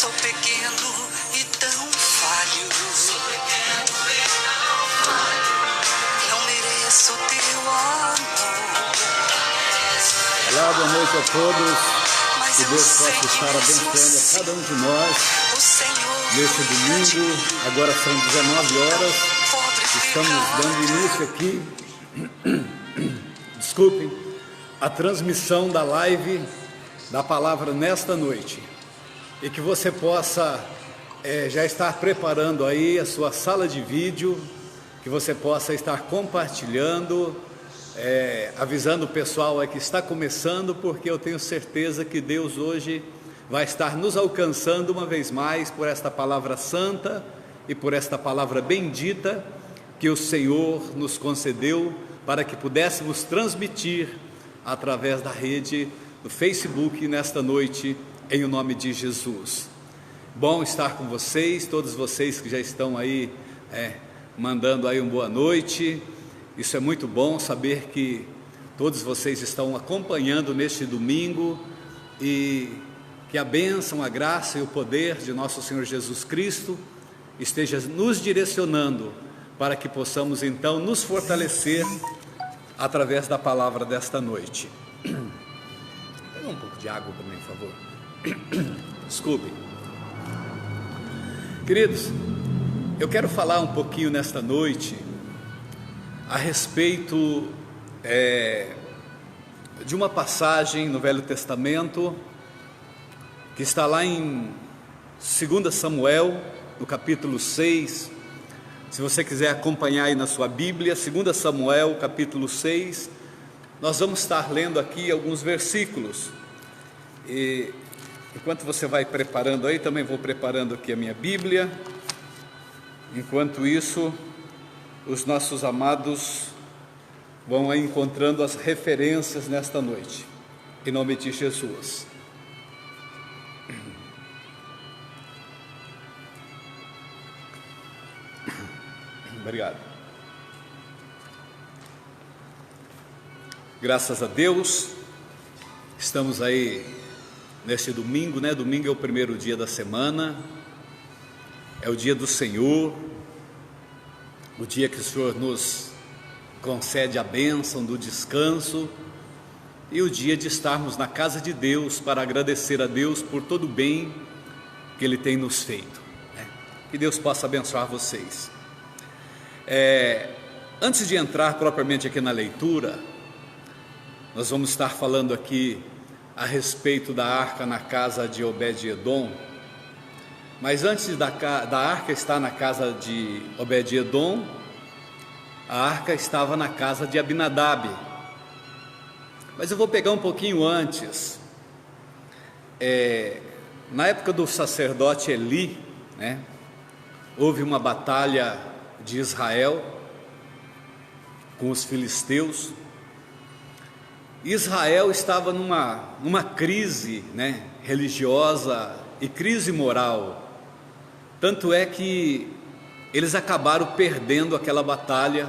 Sou pequeno e tão falho. Não mereço teu amor. Olá, boa noite a todos. Que Deus possa estar abençoando a cada um de nós neste domingo. Agora são 19 horas. Estamos dando início aqui, desculpem, a transmissão da live da palavra nesta noite. E que você possa já estar preparando aí a sua sala de vídeo, que você possa estar compartilhando, avisando o pessoal aí que está começando, porque eu tenho certeza que Deus hoje vai estar nos alcançando uma vez mais por esta palavra santa e por esta palavra bendita que o Senhor nos concedeu para que pudéssemos transmitir através da rede do Facebook nesta noite, em o nome de Jesus. Bom estar com vocês, todos vocês que já estão aí mandando aí uma boa noite. Isso é muito bom saber que todos vocês estão acompanhando neste domingo e que a bênção, a graça e o poder de nosso Senhor Jesus Cristo esteja nos direcionando para que possamos então nos fortalecer através da palavra desta noite. Pega um pouco de água também, por favor. Desculpe. Queridos, eu quero falar um pouquinho nesta noite a respeito de uma passagem no Velho Testamento que está lá em 2 Samuel, no capítulo 6. Se você quiser acompanhar aí na sua Bíblia, 2 Samuel, capítulo 6, nós vamos estar lendo aqui alguns versículos. E enquanto você vai preparando aí, também vou preparando aqui a minha Bíblia. Enquanto isso, os nossos amados vão aí encontrando as referências nesta noite, em nome de Jesus. Obrigado. Graças a Deus, estamos aí neste domingo, né? Domingo é o primeiro dia da semana, é o dia do Senhor, o dia que o Senhor nos concede a bênção do descanso e o dia de estarmos na casa de Deus para agradecer a Deus por todo o bem que Ele tem nos feito, né? Que Deus possa abençoar vocês. Antes de entrar propriamente aqui na leitura, nós vamos estar falando aqui a respeito da arca na casa de Obed-Edom. Mas antes da arca estar na casa de Obed-Edom, a arca estava na casa de Abinadab. Mas eu vou pegar um pouquinho antes. Na época do sacerdote Eli, né, houve uma batalha de Israel com os filisteus. Israel estava numa crise, né, religiosa e crise moral. Tanto é que eles acabaram perdendo aquela batalha,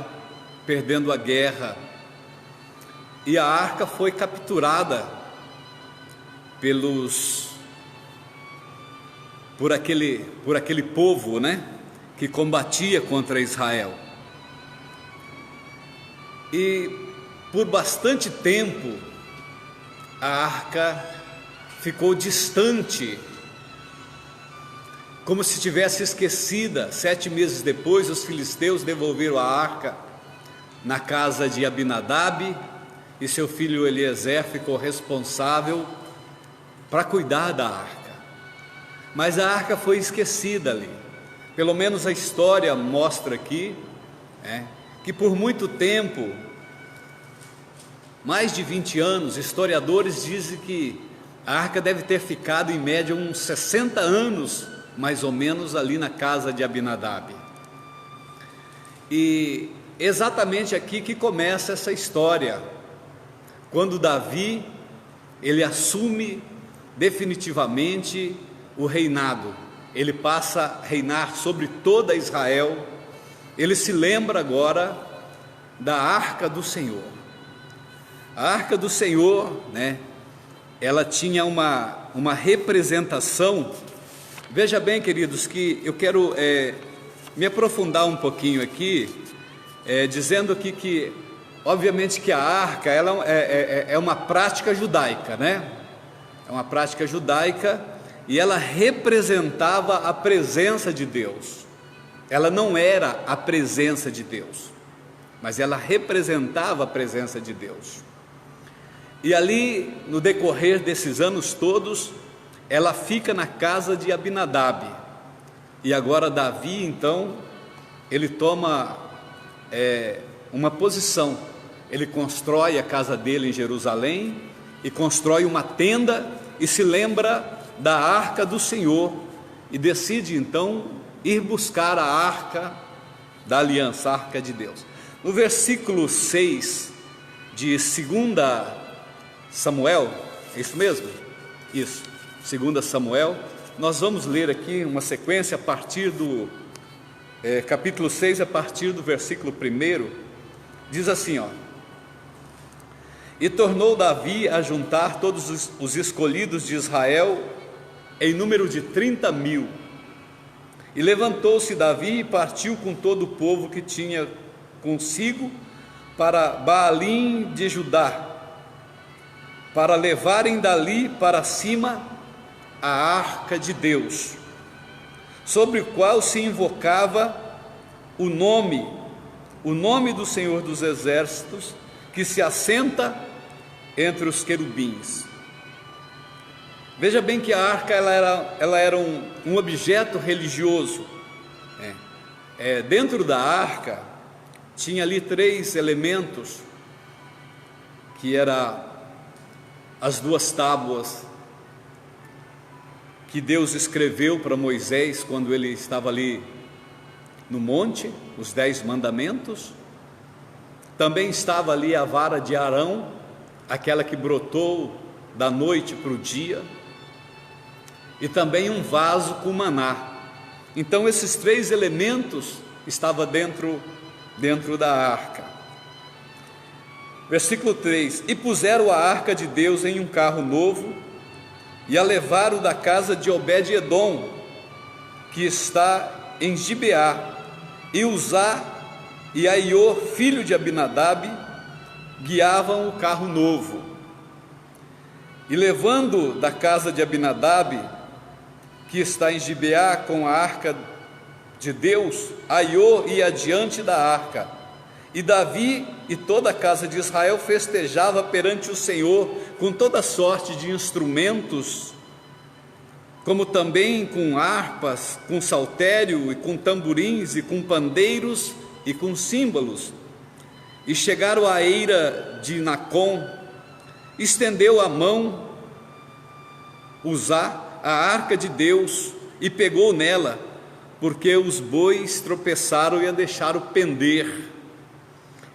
perdendo a guerra, e a arca foi capturada por aquele povo, né, que combatia contra Israel. E por bastante tempo a arca ficou distante, como se tivesse esquecida. 7 meses depois, os filisteus devolveram a arca na casa de Abinadab, e seu filho Eliezer ficou responsável para cuidar da arca. Mas a arca foi esquecida ali. Pelo menos a história mostra aqui, que por muito tempo, mais de 20 anos, historiadores dizem que a arca deve ter ficado em média uns 60 anos, mais ou menos, ali na casa de Abinadab. E exatamente aqui que começa essa história, quando Davi, ele assume definitivamente o reinado. Ele passa a reinar sobre toda Israel. Ele se lembra agora da arca do Senhor. A arca do Senhor, né, ela tinha uma representação Veja bem, queridos, que eu quero me aprofundar um pouquinho aqui, dizendo aqui que, obviamente, que a arca ela é uma prática judaica, né? É uma prática judaica e ela representava a presença de Deus. Ela não era a presença de Deus, mas ela representava a presença de Deus. E ali, no decorrer desses anos todos, ela fica na casa de Abinadab. E agora Davi, então, ele toma uma posição. Ele constrói a casa dele em Jerusalém e constrói uma tenda e se lembra da arca do Senhor e decide então ir buscar a arca da aliança, a arca de Deus. No versículo 6 de 2 Samuel, é isso mesmo? Isso, 2 Samuel, nós vamos ler aqui uma sequência a partir do capítulo 6, a partir do versículo 1, diz assim, ó: E tornou Davi a juntar todos os escolhidos de Israel em número de 30.000. E levantou-se Davi e partiu com todo o povo que tinha consigo para Baalim de Judá, para levarem dali para cima a arca de Deus, sobre o qual se invocava o nome do Senhor dos Exércitos, que se assenta entre os querubins. Veja bem que a arca ela era um objeto religioso. Dentro da arca tinha ali 3 elementos, que era as 2 tábuas que Deus escreveu para Moisés quando ele estava ali no monte, os 10 mandamentos. Também estava ali a vara de Arão, aquela que brotou da noite para o dia, e também um vaso com maná. Então esses 3 elementos estavam dentro da arca. Versículo 3: E puseram a arca de Deus em um carro novo, e a levaram da casa de Obed-edom, que está em Gibeá, e Uzá e Aiô, filho de Abinadab, guiavam o carro novo. E levando da casa de Abinadab, que está em Gibeá, com a arca de Deus, Aiô ia adiante da arca. E Davi e toda a casa de Israel festejava perante o Senhor com toda sorte de instrumentos, como também com harpas, com saltério e com tamborins e com pandeiros e com símbolos. E chegaram à eira de Nacon, estendeu a mão, Uzá, a arca de Deus, e pegou nela, porque os bois tropeçaram e a deixaram pender.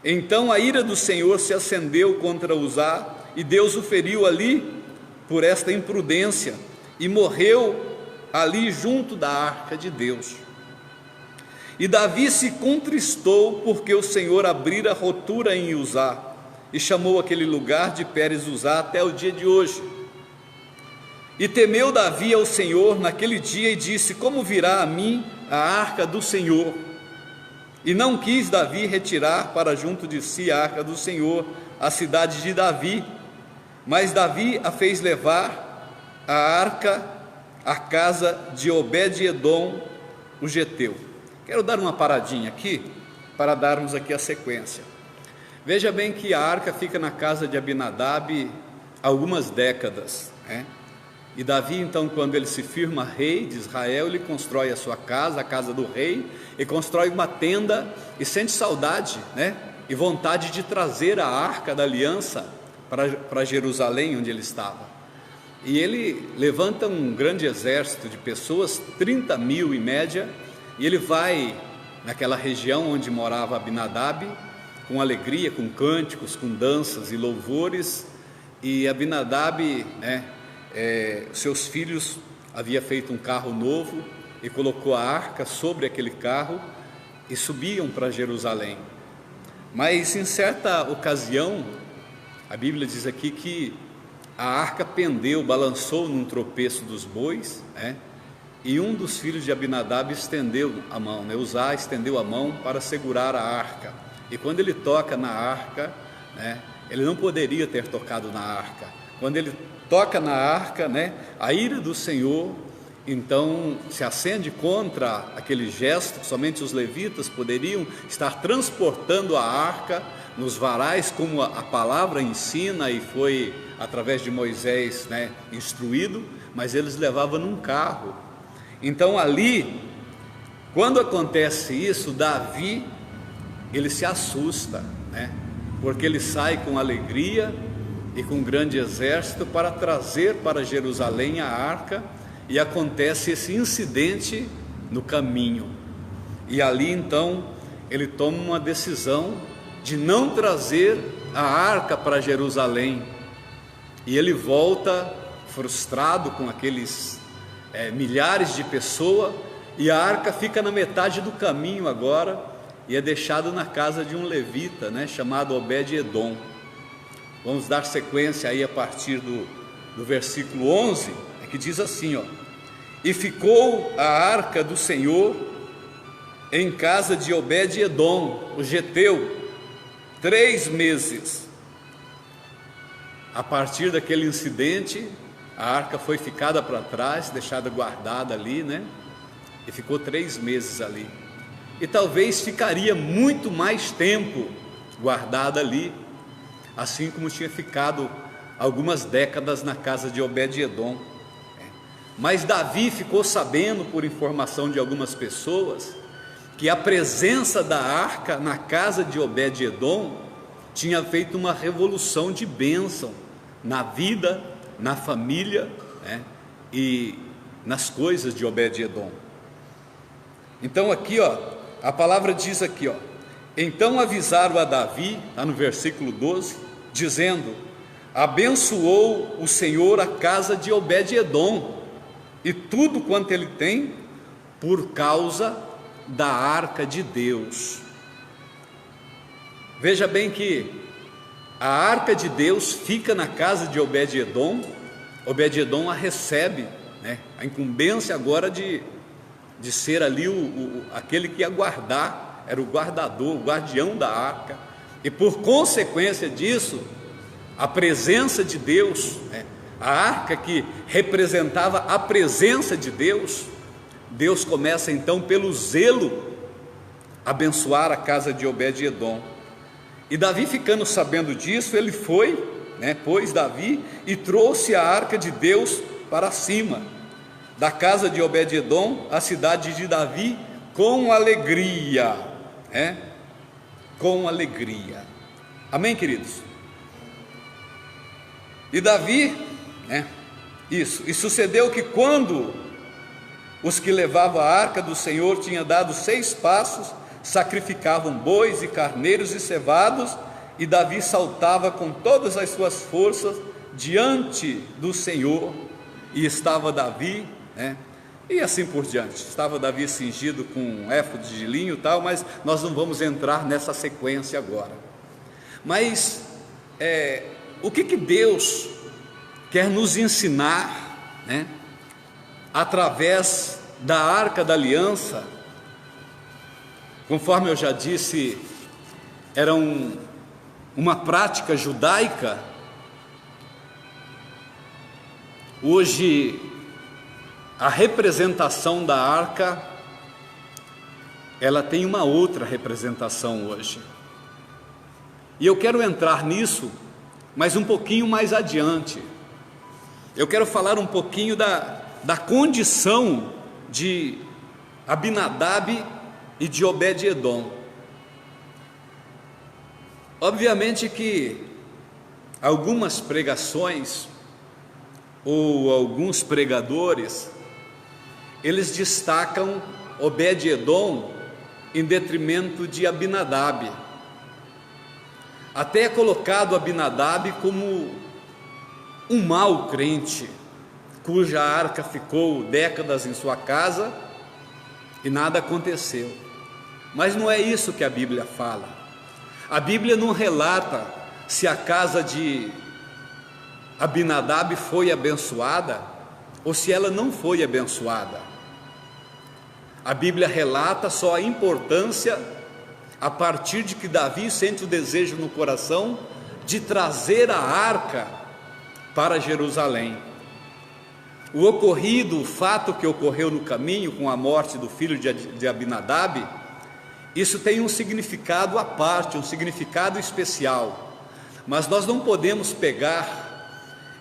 Então a ira do Senhor se acendeu contra Uzá, e Deus o feriu ali por esta imprudência, e morreu ali junto da arca de Deus. E Davi se contristou, porque o Senhor abrira rotura em Uzá, e chamou aquele lugar de Pérez Uzá até o dia de hoje. E temeu Davi ao Senhor naquele dia, e disse: Como virá a mim a arca do Senhor? E não quis Davi retirar para junto de si a arca do Senhor, a cidade de Davi, mas Davi a fez levar a arca à casa de Obed-edom, o geteu. Quero dar uma paradinha aqui, para darmos aqui a sequência. Veja bem que a arca fica na casa de Abinadab algumas décadas, né? E Davi, então, quando ele se firma rei de Israel, ele constrói a sua casa, a casa do rei, e constrói uma tenda, e sente saudade, né? E vontade de trazer a arca da aliança para Jerusalém, onde ele estava. E ele levanta um grande exército de pessoas, 30.000 em média, e ele vai naquela região onde morava Abinadab, com alegria, com cânticos, com danças e louvores. E Abinadab, seus filhos, havia feito um carro novo e colocou a arca sobre aquele carro e subiam para Jerusalém. Mas em certa ocasião, a Bíblia diz aqui que a arca pendeu, balançou num tropeço dos bois, e um dos filhos de Abinadab estendeu a mão, né? Uzá estendeu a mão para segurar a arca, e quando ele toca na arca, né, ele não poderia ter tocado na arca. Quando ele toca na arca, né, a ira do Senhor então se acende contra aquele gesto. Somente os levitas poderiam estar transportando a arca nos varais, como a palavra ensina, e foi através de Moisés, né, instruído, mas eles levavam num carro. Então ali, quando acontece isso, Davi, ele se assusta, né, porque ele sai com alegria e com um grande exército para trazer para Jerusalém a arca, e acontece esse incidente no caminho, e ali então ele toma uma decisão de não trazer a arca para Jerusalém, e ele volta frustrado com aqueles milhares de pessoas, e a arca fica na metade do caminho agora, e é deixada na casa de um levita, né, chamado Obed-Edom. Vamos dar sequência aí a partir do versículo 11, que diz assim, ó: e ficou a arca do Senhor em casa de Obed-Edom, o geteu, 3 meses. A partir daquele incidente, a arca foi ficada para trás, deixada guardada ali, né? E ficou 3 meses ali. E talvez ficaria muito mais tempo guardada ali, assim como tinha ficado algumas décadas na casa de Obed-Edom. Mas Davi ficou sabendo, por informação de algumas pessoas, que a presença da arca na casa de Obed-Edom tinha feito uma revolução de bênção na vida, na família, né, e nas coisas de Obed-Edom. Então aqui, ó, a palavra diz aqui, ó: então avisaram a Davi, está no versículo 12, dizendo: abençoou o Senhor a casa de Obed-Edom e tudo quanto ele tem, por causa da arca de Deus. Veja bem que a arca de Deus fica na casa de Obed-Edom. Obed-Edom a recebe, né, a incumbência agora de ser ali aquele que ia guardar, era o guardador, o guardião da arca, e por consequência disso, a presença de Deus, né, a arca que representava a presença de Deus, Deus começa então pelo zelo abençoar a casa de Obed-Edom. E Davi, ficando sabendo disso, ele foi, né, pôs Davi e trouxe a arca de Deus para cima da casa de Obed-Edom, a cidade de Davi, com alegria, né? Com alegria. Amém, queridos? E Davi, né, isso, e sucedeu que quando os que levavam a arca do Senhor tinham dado 6 passos, sacrificavam bois e carneiros e cevados, e Davi saltava com todas as suas forças diante do Senhor, e estava Davi, né, e assim por diante, estava Davi cingido com um éfode de linho e tal, mas nós não vamos entrar nessa sequência agora. Mas o que Deus quer nos ensinar, né, através da Arca da Aliança? Conforme eu já disse, era uma prática judaica. Hoje, a representação da arca, ela tem uma outra representação hoje. E eu quero entrar nisso, mas um pouquinho mais adiante. Eu quero falar um pouquinho da condição de Abinadab e de Obed-Edom. Obviamente que algumas pregações ou alguns pregadores, eles destacam Obed-Edom em detrimento de Abinadab. Até é colocado Abinadab como um mau crente, cuja arca ficou décadas em sua casa e nada aconteceu. Mas não é isso que a Bíblia fala. A Bíblia não relata se a casa de Abinadab foi abençoada ou se ela não foi abençoada. A Bíblia relata só a importância a partir de que Davi sente o desejo no coração de trazer a arca para Jerusalém. O ocorrido, o fato que ocorreu no caminho com a morte do filho de Abinadab, isso tem um significado à parte, um significado especial. Mas nós não podemos pegar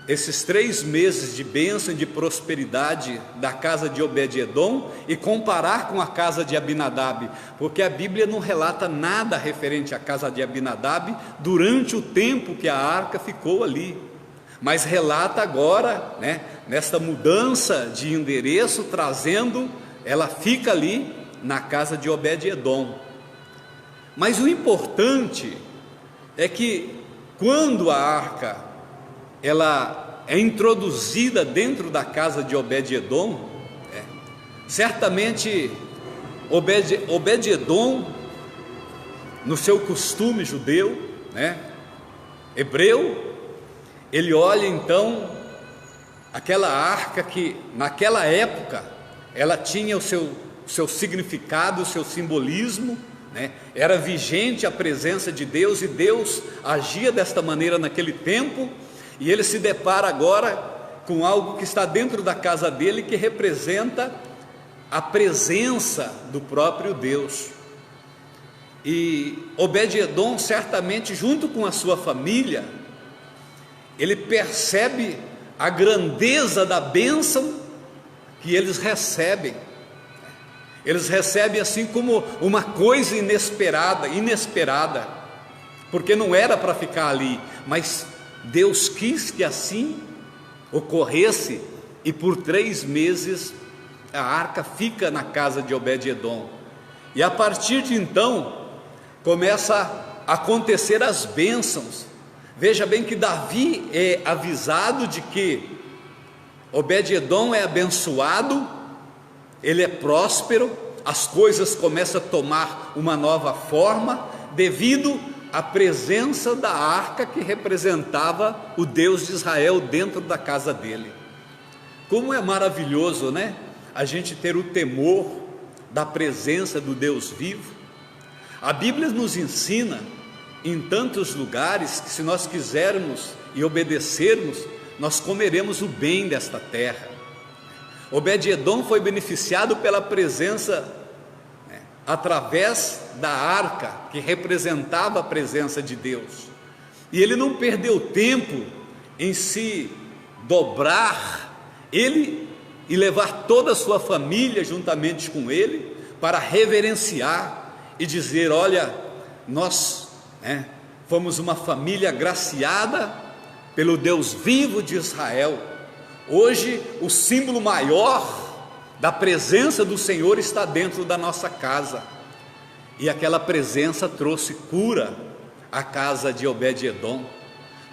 esses 3 meses de bênção e de prosperidade da casa de Obed-edom e comparar com a casa de Abinadab, porque a Bíblia não relata nada referente à casa de Abinadab durante o tempo que a arca ficou ali, mas relata agora, nesta mudança de endereço, trazendo, ela fica ali na casa de Obed-edom. Mas o importante é que quando a arca ela é introduzida dentro da casa de Obed-edom, certamente Obed-edom, no seu costume judeu, hebreu, ele olha então aquela arca que naquela época ela tinha o seu significado, o seu simbolismo, era vigente a presença de Deus, e Deus agia desta maneira naquele tempo, e ele se depara agora com algo que está dentro da casa dele, que representa a presença do próprio Deus. E Obed-edom, certamente junto com a sua família, ele percebe a grandeza da bênção que eles recebem. Eles recebem assim como uma coisa inesperada, porque não era para ficar ali, mas Deus quis que assim ocorresse, e por 3 meses a arca fica na casa de Obed-edom. E a partir de então começa a acontecer as bênçãos. Veja bem que Davi é avisado de que Obed-edom é abençoado, ele é próspero, as coisas começam a tomar uma nova forma, devido à presença da arca que representava o Deus de Israel dentro da casa dele. Como é maravilhoso, a gente ter o temor da presença do Deus vivo. A Bíblia nos ensina em tantos lugares que, se nós quisermos e obedecermos, nós comeremos o bem desta terra. Obed-edom foi beneficiado pela presença, através da arca, que representava a presença de Deus, e ele não perdeu tempo em se dobrar, ele e levar toda a sua família juntamente com ele, para reverenciar e dizer: olha, nós fomos uma família agraciada pelo Deus vivo de Israel. Hoje o símbolo maior da presença do Senhor está dentro da nossa casa. E aquela presença trouxe cura à casa de Obed-edom,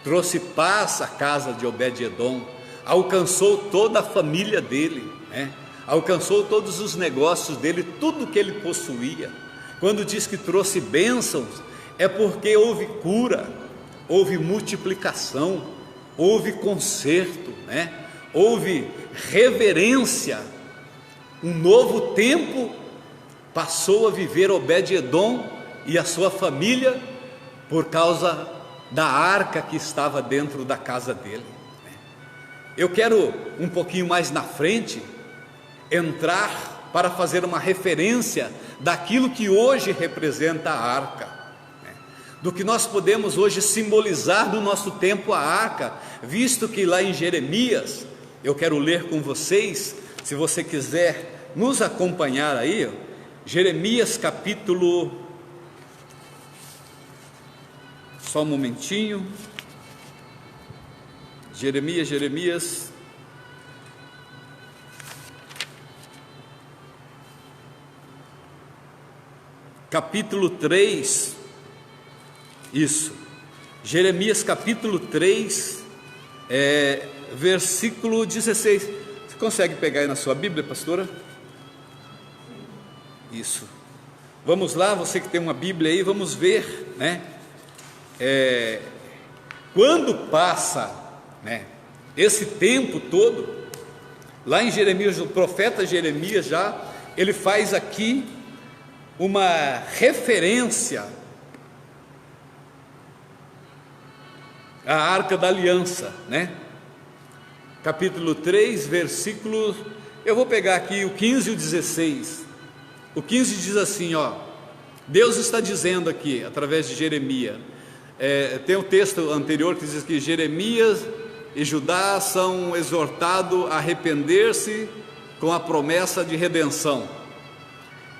trouxe paz à casa de Obed-edom, alcançou toda a família dele, alcançou todos os negócios dele, tudo que ele possuía. Quando diz que trouxe bênçãos, é porque houve cura, houve multiplicação, houve conserto, houve reverência. Um novo tempo passou a viver Obed-edom e a sua família por causa da arca que estava dentro da casa dele. Eu quero um pouquinho mais na frente entrar para fazer uma referência daquilo que hoje representa a arca, do que nós podemos hoje simbolizar no nosso tempo a arca, visto que lá em Jeremias, eu quero ler com vocês, se você quiser nos acompanhar aí, Jeremias capítulo, só um momentinho, Jeremias, capítulo 3, isso, Jeremias capítulo 3, versículo 16, você consegue pegar aí na sua Bíblia, pastora? Isso, vamos lá, você que tem uma Bíblia aí, vamos ver, quando passa, esse tempo todo, lá em Jeremias, o profeta Jeremias já ele faz aqui uma referência à Arca da Aliança, né? Capítulo 3, versículo, eu vou pegar aqui o 15 e o 16. O 15 diz assim, ó, Deus está dizendo aqui, através de Jeremias, tem um texto anterior que diz que Jeremias e Judá são exortados a arrepender-se com a promessa de redenção.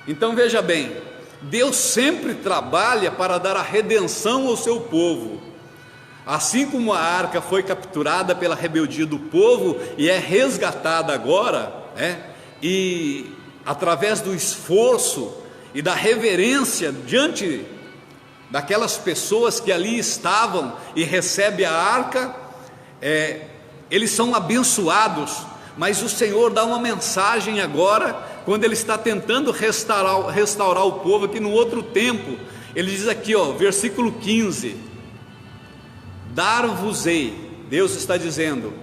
Então veja bem, Deus sempre trabalha para dar a redenção ao seu povo. Assim como a arca foi capturada pela rebeldia do povo e é resgatada agora, e através do esforço e da reverência diante daquelas pessoas que ali estavam e recebem a arca, eles são abençoados. Mas o Senhor dá uma mensagem agora, quando Ele está tentando restaurar o povo aqui no outro tempo. Ele diz aqui, ó, versículo 15: dar-vos-ei, Deus está dizendo,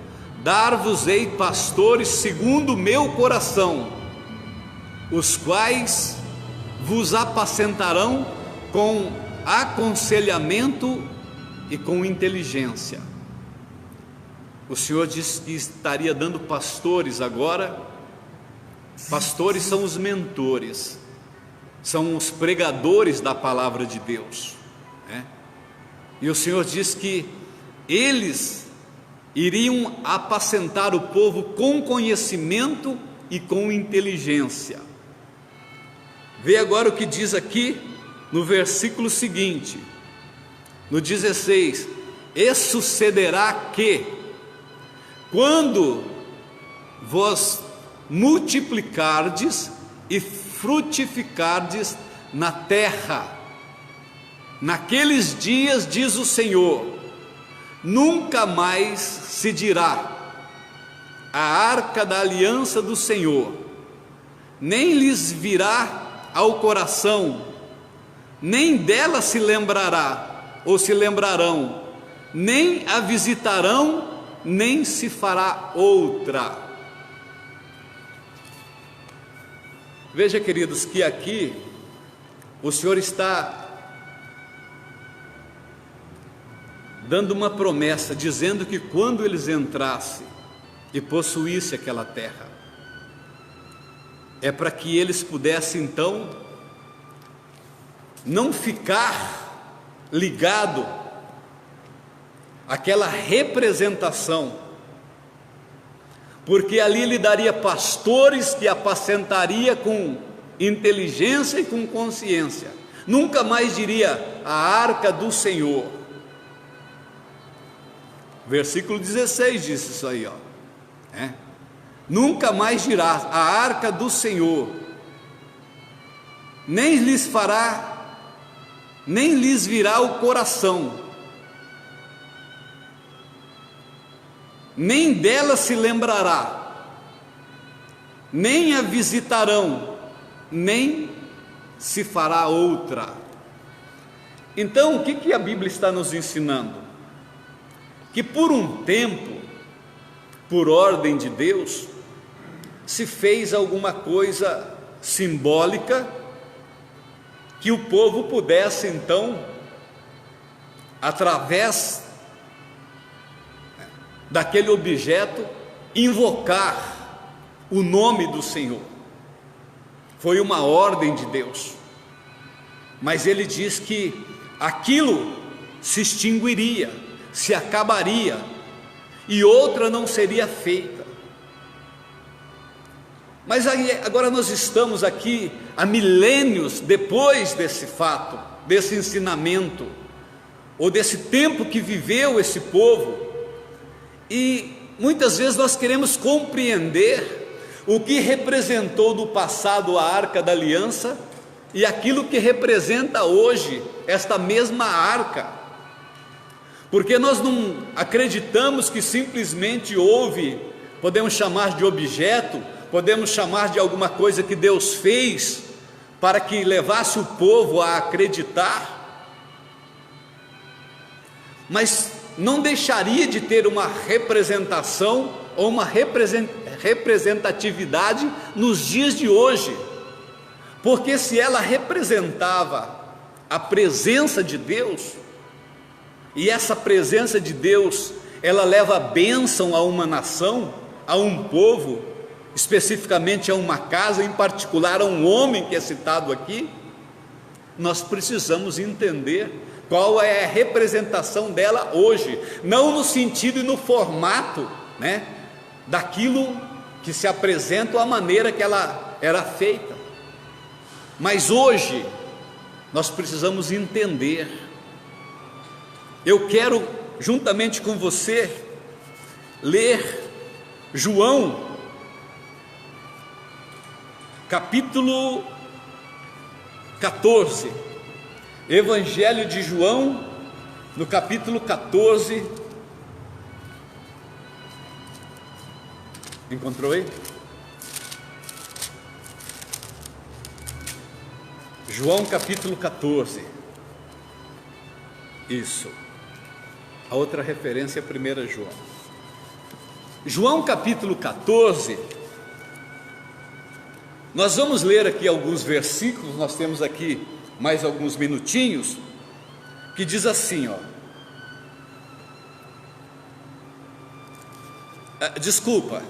dar-vos-ei pastores segundo o meu coração, os quais vos apacentarão com aconselhamento e com inteligência. O Senhor disse que estaria dando pastores agora. Pastores são os mentores, são os pregadores da palavra de Deus, E o Senhor diz que eles iriam apacentar o povo com conhecimento e com inteligência. Vê agora o que diz aqui no versículo seguinte, no 16: e sucederá que, quando vos multiplicardes e frutificardes na terra, naqueles dias, diz o Senhor, nunca mais se dirá a arca da aliança do Senhor, nem lhes virá ao coração, nem dela se lembrará, ou se lembrarão, nem a visitarão, nem se fará outra. Veja, queridos, que aqui o Senhor está dando uma promessa, dizendo que quando eles entrassem e possuíssem aquela terra, é para que eles pudessem então não ficar ligado àquela representação, porque ali ele daria pastores que apacentaria com inteligência e com consciência. Nunca mais diria a arca do Senhor. Versículo 16 diz isso aí, ó. Nunca mais dirá a arca do Senhor, nem lhes virá o coração, nem dela se lembrará, nem a visitarão, nem se fará outra. Então, o que a Bíblia está nos ensinando? Que por um tempo, por ordem de Deus, se fez alguma coisa simbólica, que o povo pudesse então, através daquele objeto, invocar o nome do Senhor. Foi uma ordem de Deus, mas ele diz que aquilo se extinguiria, se acabaria, e outra não seria feita. Mas aí, agora nós estamos aqui há milênios depois desse fato, desse ensinamento, ou desse tempo que viveu esse povo, e muitas vezes nós queremos compreender o que representou no passado a Arca da Aliança e aquilo que representa hoje esta mesma arca, porque nós não acreditamos que simplesmente houve, podemos chamar de objeto, podemos chamar de alguma coisa que Deus fez para que levasse o povo a acreditar, mas não deixaria de ter uma representação ou uma representatividade nos dias de hoje. porque se ela representava a presença de Deus, e essa presença de Deus, ela leva bênção a uma nação, a um povo, especificamente a uma casa, em particular a um homem que é citado aqui, nós precisamos entender qual é a representação dela hoje, não no sentido e no formato, né, daquilo que se apresenta, a maneira que ela era feita, mas hoje nós precisamos entender. Eu quero, juntamente com você, ler João, capítulo 14, Evangelho de João, no capítulo 14, encontrou aí? João capítulo 14, isso, a outra referência é 1 João. João capítulo 14, nós vamos ler aqui alguns versículos, nós temos aqui mais alguns minutinhos, que diz assim, ó, desculpa,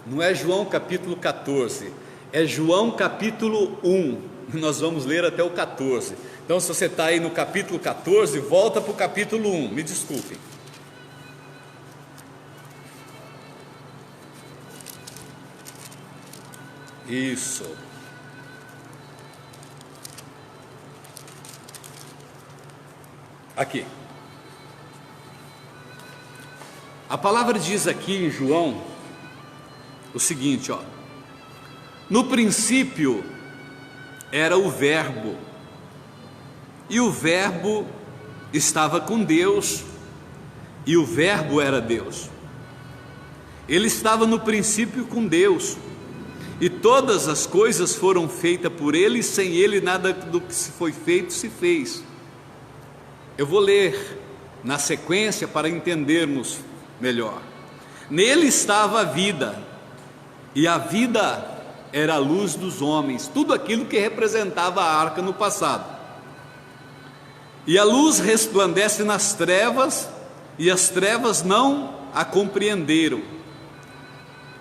não é João capítulo 14, é João capítulo 1, nós vamos ler até o 14, então se você está aí no capítulo 14, volta para o capítulo 1, me desculpem. Isso. Aqui. A palavra diz aqui em João o seguinte, ó: no princípio era o Verbo, e o Verbo estava com Deus, e o Verbo era Deus. Ele estava no princípio com Deus, e todas as coisas foram feitas por Ele, e sem Ele nada do que foi feito se fez. Eu vou ler na sequência para entendermos melhor. Nele estava a vida, e a vida era a luz dos homens, tudo aquilo que representava a arca no passado. E a luz resplandece nas trevas, e as trevas não a compreenderam.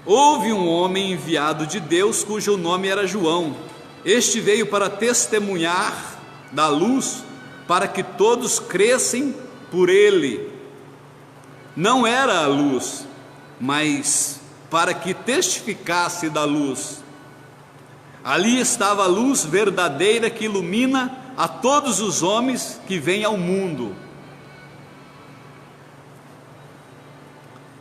Houve um homem enviado de Deus, cujo nome era João. Este veio para testemunhar da luz, para que todos crescem por ele. Não era a luz, mas para que testificasse da luz. Ali estava a luz verdadeira que ilumina a todos os homens que vêm ao mundo.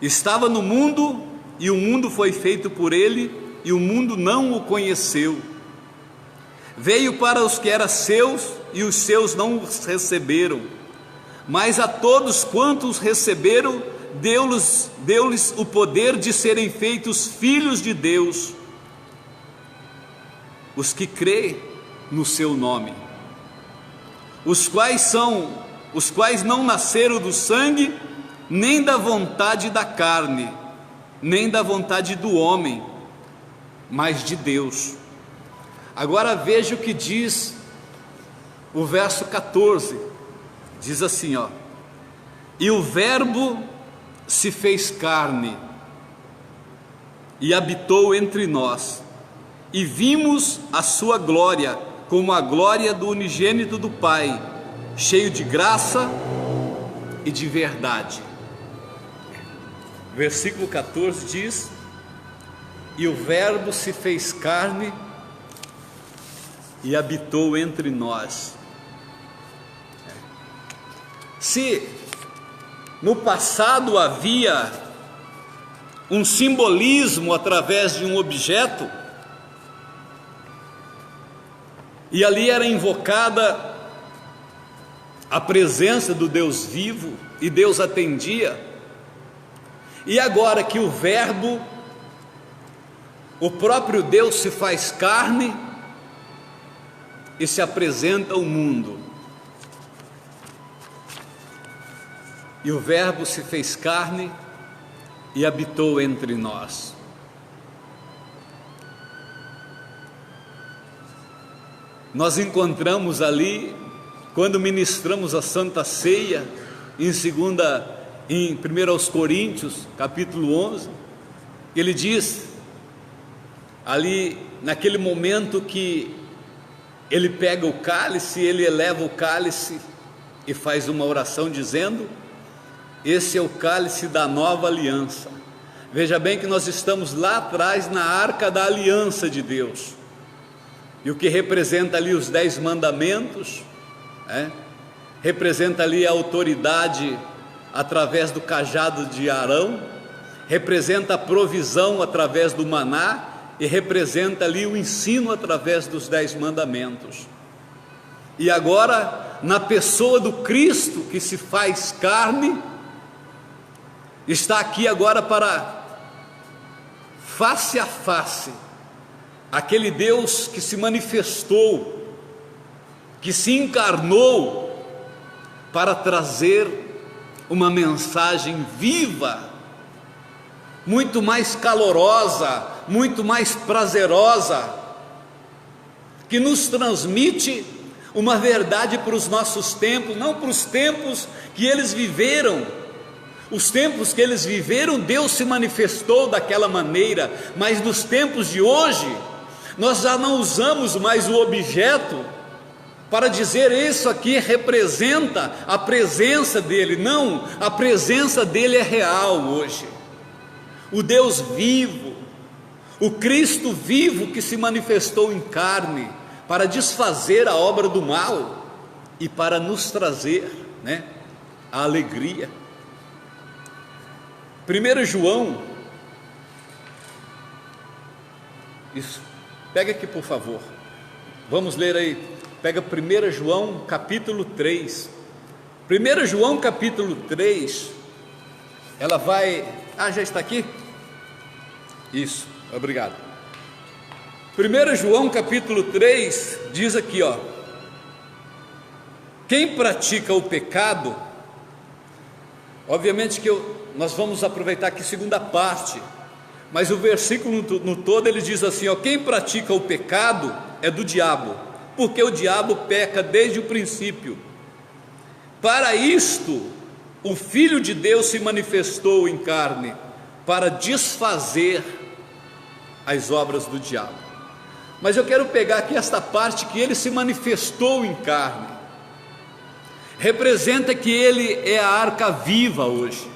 Estava no mundo, e o mundo foi feito por ele, e o mundo não o conheceu. Veio para os que eram seus, e os seus não os receberam. Mas a todos quantos receberam, deu-lhes o poder de serem feitos filhos de Deus, os que creem no seu nome, os quais não nasceram do sangue, nem da vontade da carne, nem da vontade do homem, mas de Deus. Agora veja o que diz o verso 14, diz assim, ó: e o Verbo se fez carne, e habitou entre nós, e vimos a sua glória, como a glória do unigênito do Pai, cheio de graça e de verdade. Versículo 14 diz: e o Verbo se fez carne e habitou entre nós. Se no passado havia um simbolismo através de um objeto, e ali era invocada a presença do Deus vivo, e Deus atendia, e agora que o Verbo, o próprio Deus, se faz carne e se apresenta ao mundo, e o Verbo se fez carne e habitou entre nós. nós encontramos ali, quando ministramos a Santa Ceia, em 1 aos Coríntios, capítulo 11, ele diz, ali naquele momento que ele pega o cálice, ele eleva o cálice e faz uma oração dizendo: esse é o cálice da nova aliança. Veja bem que nós estamos lá atrás na arca da aliança de Deus, e o que representa ali os 10 mandamentos, representa ali a autoridade através do cajado de Arão, representa a provisão através do maná, e representa ali o ensino através dos 10 mandamentos. E agora, na pessoa do Cristo que se faz carne, está aqui agora para face a face, aquele Deus que se manifestou, que se encarnou, para trazer uma mensagem viva, muito mais calorosa, muito mais prazerosa, que nos transmite uma verdade para os nossos tempos, não para os tempos que eles viveram. Os tempos que eles viveram, Deus se manifestou daquela maneira, mas nos tempos de hoje, nós já não usamos mais o objeto para dizer isso aqui representa a presença dele. Não, a presença dele é real hoje. O Deus vivo, o Cristo vivo que se manifestou em carne para desfazer a obra do mal e para nos trazer, a alegria. 1 João, isso, pega aqui por favor, vamos ler aí, pega 1 João capítulo 3, 1 João capítulo 3, ela vai, já está aqui? Isso, obrigado. 1 João capítulo 3 diz aqui, quem pratica o pecado, obviamente que nós vamos aproveitar aqui a segunda parte, mas o versículo no todo ele diz assim, quem pratica o pecado é do diabo, porque o diabo peca desde o princípio. Para isto o Filho de Deus se manifestou em carne, para desfazer as obras do diabo. Mas eu quero pegar aqui esta parte que ele se manifestou em carne, representa que ele é a arca viva hoje,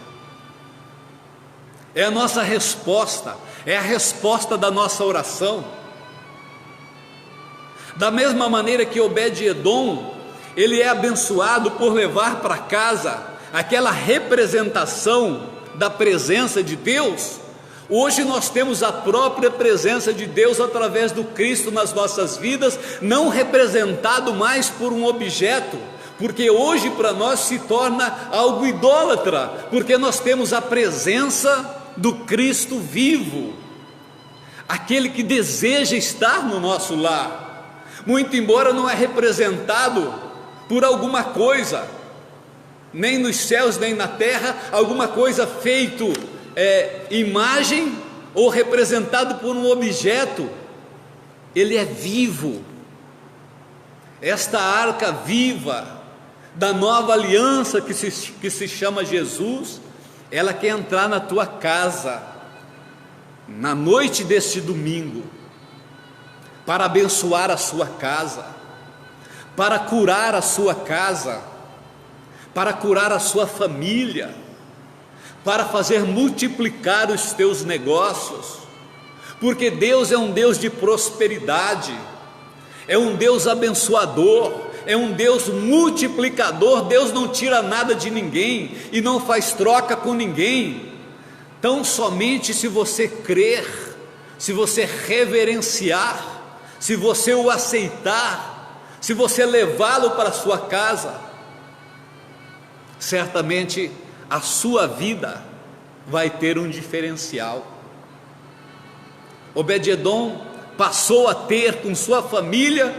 é a nossa resposta, é a resposta da nossa oração. Da mesma maneira que Obed-Edom, ele é abençoado por levar para casa aquela representação da presença de Deus. Hoje nós temos a própria presença de Deus através do Cristo nas nossas vidas, não representado mais por um objeto, porque hoje para nós se torna algo idólatra, porque nós temos a presença do Cristo vivo, aquele que deseja estar no nosso lar, muito embora não é representado por alguma coisa, nem nos céus nem na terra, alguma coisa feito imagem ou representado por um objeto. Ele é vivo. Esta arca viva da nova aliança que se chama Jesus, ela quer entrar na tua casa na noite deste domingo, para abençoar a sua casa, para curar a sua casa, para curar a sua família, para fazer multiplicar os teus negócios, porque Deus é um Deus de prosperidade, é um Deus abençoador, é um Deus multiplicador. Deus não tira nada de ninguém e não faz troca com ninguém. Tão somente se você crer, se você reverenciar, se você o aceitar, se você levá-lo para a sua casa, certamente a sua vida vai ter um diferencial. Obed-Edom passou a ter com sua família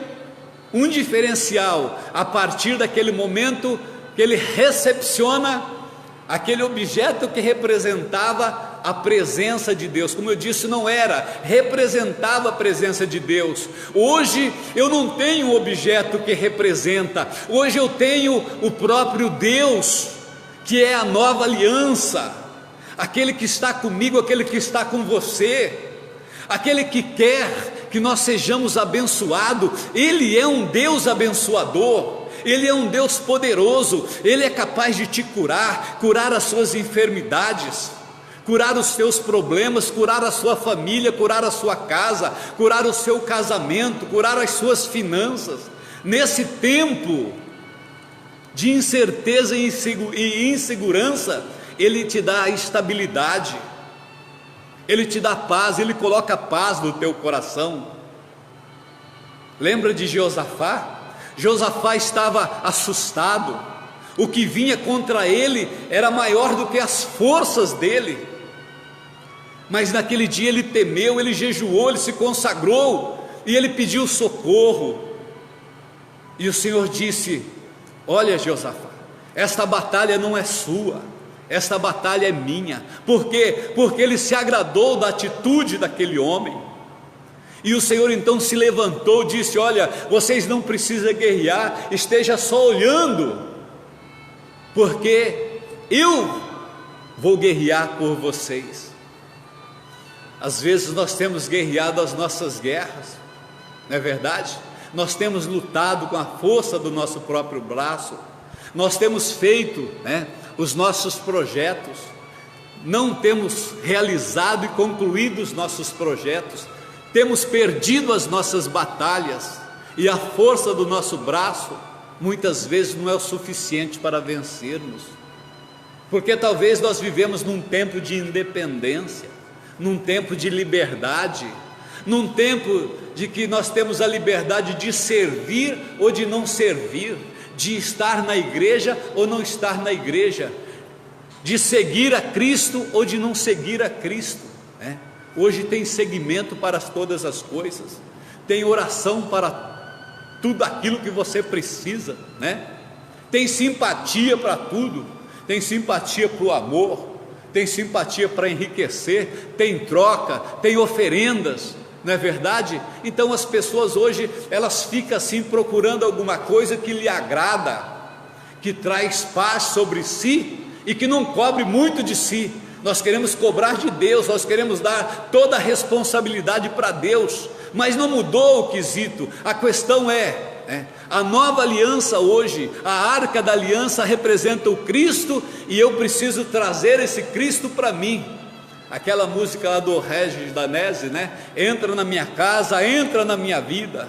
um diferencial a partir daquele momento que ele recepciona aquele objeto que representava a presença de Deus. Como eu disse, não era, representava a presença de Deus. Hoje eu não tenho um objeto que representa, hoje eu tenho o próprio Deus, que é a nova aliança, aquele que está comigo, aquele que está com você, aquele que quer que nós sejamos abençoados. Ele é um Deus abençoador, Ele é um Deus poderoso, Ele é capaz de te curar, curar as suas enfermidades, curar os seus problemas, curar a sua família, curar a sua casa, curar o seu casamento, curar as suas finanças. Nesse tempo de incerteza e insegurança, Ele te dá estabilidade, Ele te dá paz, Ele coloca paz no teu coração. Lembra de Josafá? Josafá estava assustado, o que vinha contra ele era maior do que as forças dele, mas naquele dia ele temeu, ele jejuou, ele se consagrou, e ele pediu socorro, e o Senhor disse: olha, Josafá, esta batalha não é sua, esta batalha é minha. Por quê? Porque ele se agradou da atitude daquele homem. E o Senhor então se levantou e disse: olha, vocês não precisam guerrear, esteja só olhando, porque eu vou guerrear por vocês. Às vezes nós temos guerreado as nossas guerras, não é verdade? Nós temos lutado com a força do nosso próprio braço, nós temos feito, os nossos projetos, não temos realizado e concluído os nossos projetos, temos perdido as nossas batalhas, e a força do nosso braço muitas vezes não é o suficiente para vencermos, porque talvez nós vivemos num tempo de independência, num tempo de liberdade, num tempo de que nós temos a liberdade de servir ou de não servir, de estar na igreja ou não estar na igreja, de seguir a Cristo ou de não seguir a Cristo, Hoje tem seguimento para todas as coisas, tem oração para tudo aquilo que você precisa, tem simpatia para tudo, tem simpatia para o amor, tem simpatia para enriquecer, tem troca, tem oferendas, não é verdade? Então as pessoas hoje, elas ficam assim procurando alguma coisa que lhe agrada, que traz paz sobre si e que não cobre muito de si. Nós queremos cobrar de Deus, nós queremos dar toda a responsabilidade para Deus, mas não mudou o quesito. A questão é, a nova aliança hoje, a arca da aliança representa o Cristo, e eu preciso trazer esse Cristo para mim. Aquela música lá do Regis Danese, entra na minha casa, entra na minha vida.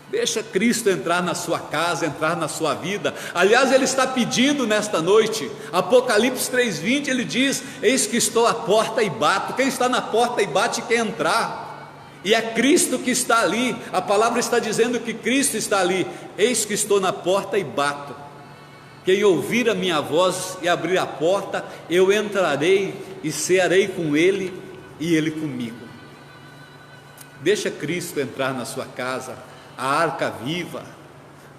Deixa Cristo entrar na sua casa, entrar na sua vida. Aliás, Ele está pedindo nesta noite. Apocalipse 3:20, Ele diz: eis que estou à porta e bato. Quem está na porta e bate quer entrar, e é Cristo que está ali. A palavra está dizendo que Cristo está ali. Eis que estou na porta e bato. Quem ouvir a minha voz e abrir a porta, eu entrarei e cearei com ele e ele comigo. Deixa Cristo entrar na sua casa, a arca viva,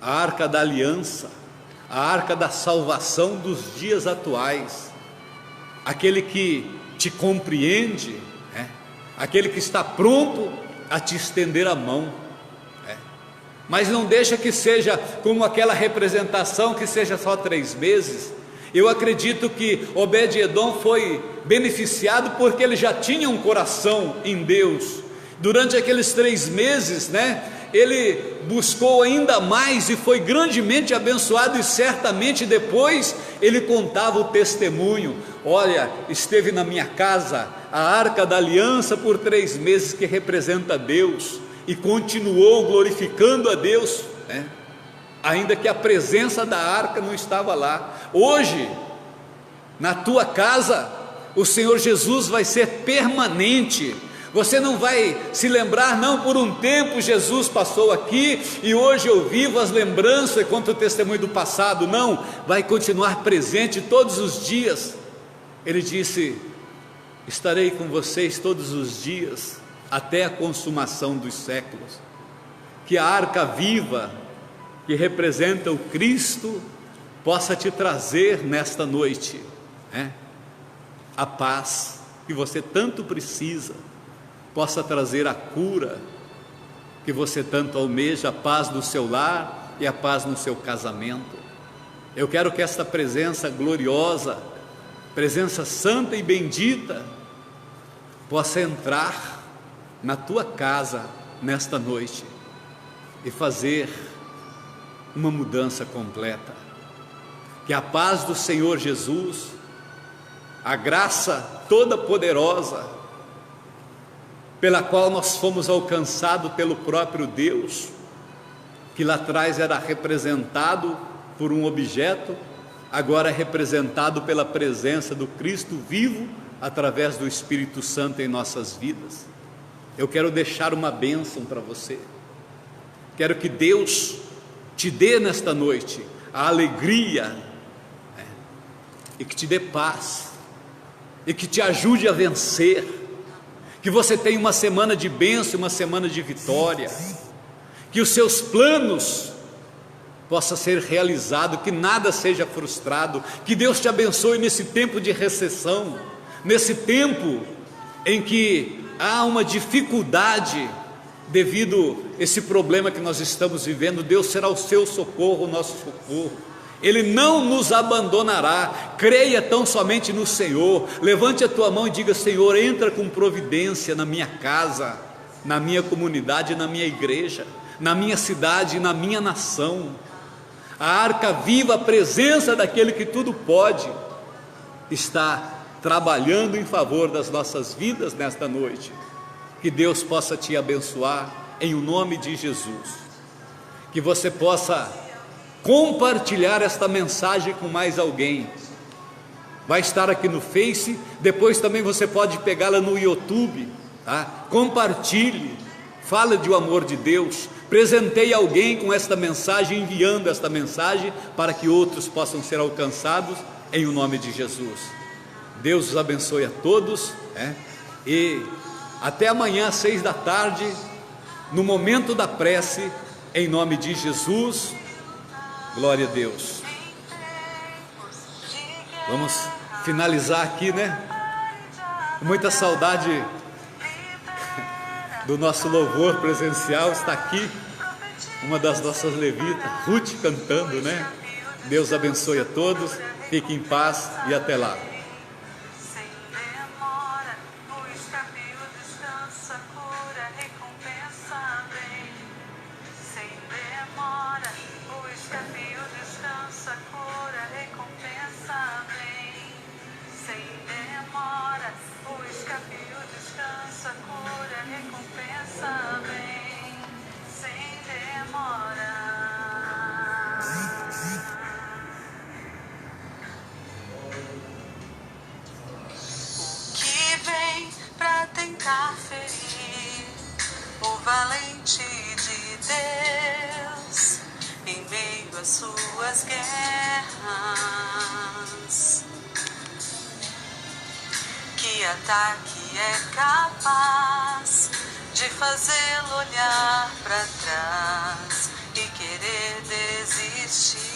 a arca da aliança, a arca da salvação dos dias atuais, aquele que te compreende, aquele que está pronto a te estender a mão, mas não deixa que seja como aquela representação, que seja só 3 meses. Eu acredito que Obed-Edom foi beneficiado porque ele já tinha um coração em Deus. Durante aqueles 3 meses, ele buscou ainda mais e foi grandemente abençoado, e certamente depois ele contava o testemunho: olha, esteve na minha casa a arca da aliança por 3 meses, que representa Deus, e continuou glorificando a Deus, ainda que a presença da arca não estava lá. Hoje, na tua casa, o Senhor Jesus vai ser permanente. Você não vai se lembrar, não, por um tempo Jesus passou aqui e hoje eu vivo as lembranças e conto o testemunho do passado. Não, vai continuar presente todos os dias. Ele disse: estarei com vocês todos os dias, até a consumação dos séculos. Que a arca viva, que representa o Cristo, possa te trazer nesta noite, a paz que você tanto precisa, possa trazer a cura que você tanto almeja, a paz no seu lar e a paz no seu casamento. Eu quero que esta presença gloriosa, presença santa e bendita, possa entrar na tua casa nesta noite e fazer uma mudança completa. Que a paz do Senhor Jesus, a graça toda poderosa, pela qual nós fomos alcançados pelo próprio Deus, que lá atrás era representado por um objeto, agora é representado pela presença do Cristo vivo, através do Espírito Santo em nossas vidas. Eu quero deixar uma bênção para você. Quero que Deus te dê nesta noite a alegria, e que te dê paz, e que te ajude a vencer, que você tenha uma semana de bênção, uma semana de vitória, que os seus planos possam ser realizados, que nada seja frustrado, que Deus te abençoe nesse tempo de recessão, nesse tempo em que há uma dificuldade devido a esse problema que nós estamos vivendo. Deus será o seu socorro, o nosso socorro. Ele não nos abandonará. Creia tão somente no Senhor. Levante a tua mão e diga: Senhor, entra com providência na minha casa, na minha comunidade, na minha igreja, na minha cidade, na minha nação. A arca viva, a presença daquele que tudo pode, está trabalhando em favor das nossas vidas nesta noite. Que Deus possa te abençoar em o nome de Jesus. Que você possa compartilhar esta mensagem com mais alguém. Vai estar aqui no Face, depois também você pode pegá-la no YouTube, tá? Compartilhe, fala do amor de Deus, presenteie alguém com esta mensagem, enviando esta mensagem para que outros possam ser alcançados em o nome de Jesus. Deus os abençoe a todos, e até amanhã às 6 da tarde, no momento da prece, em nome de Jesus. Glória a Deus. Vamos finalizar aqui, né? Muita saudade do nosso louvor presencial. Está aqui uma das nossas levitas, Ruth, cantando, né? Deus abençoe a todos, fique em paz e até lá. Ferir o valente de Deus em meio às suas guerras. Que ataque é capaz de fazê-lo olhar para trás e querer desistir?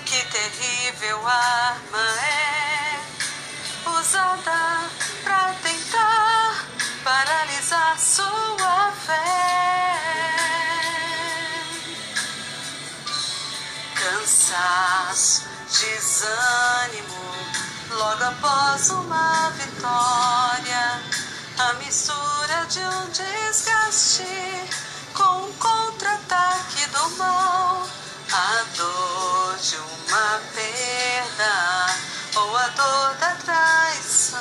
Que terrível arma é usada para tentar paralisar sua fé. Cansaço, desânimo, logo após uma vitória, a mistura de um desgaste com um contra-ataque do mal, a dor de uma perda ou a dor da traição,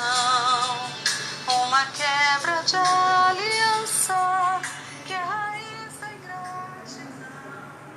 uma quebra de